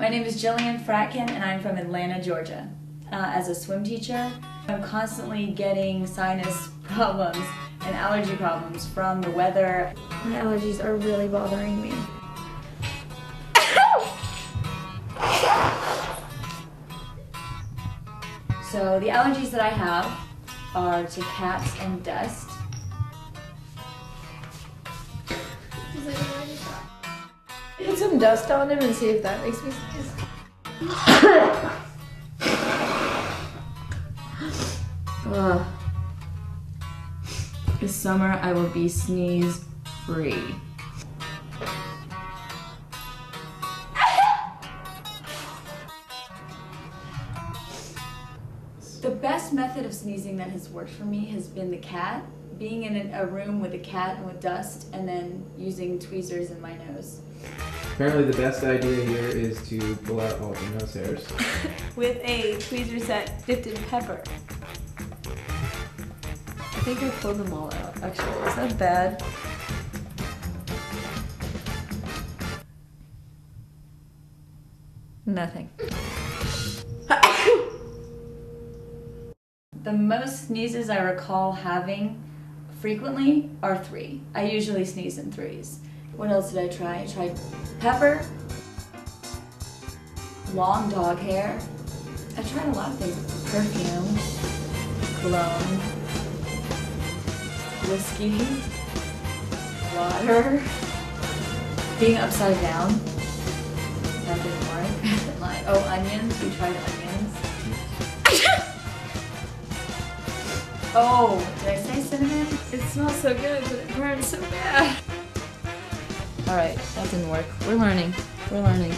My name is Jillian Fratkin and I'm from Atlanta, Georgia. As a swim teacher, I'm constantly getting sinus problems and allergy problems from the weather. My allergies are really bothering me. So the allergies that I have are to cats and dust. Put some dust on him and see if that makes me sneeze. This summer I will be sneeze free. The best method of sneezing that has worked for me has been the cat. Being in a room with a cat and with dust, and then using tweezers in my nose. Apparently the best idea here is to pull out all your nose hairs. With a tweezer set dipped in pepper. I think I pulled them all out, actually. Is that bad? Nothing. The most sneezes I recall having frequently are 3. I usually sneeze in 3s. What else did I try? I tried pepper, long dog hair. I tried a lot of things. Perfume, cologne, whiskey, water, being upside down. That didn't work. Oh, onions. We tried onions. Oh, did I say cinnamon? It smells so good, but it burns so bad. Alright, that didn't work. We're learning. We're learning.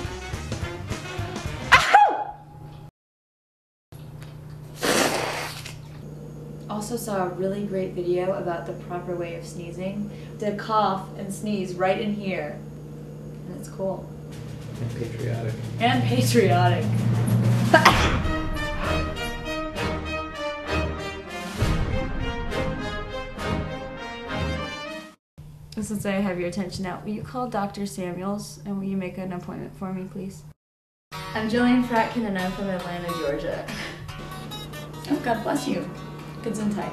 Also saw a really great video about the proper way of sneezing. To cough and sneeze right in here. And it's cool. And patriotic. And patriotic. Since I have your attention now, will you call Dr. Samuels and will you make an appointment for me, please? I'm Jillian Fratkin and I'm from Atlanta, Georgia. Oh, God bless you. Gesundheit.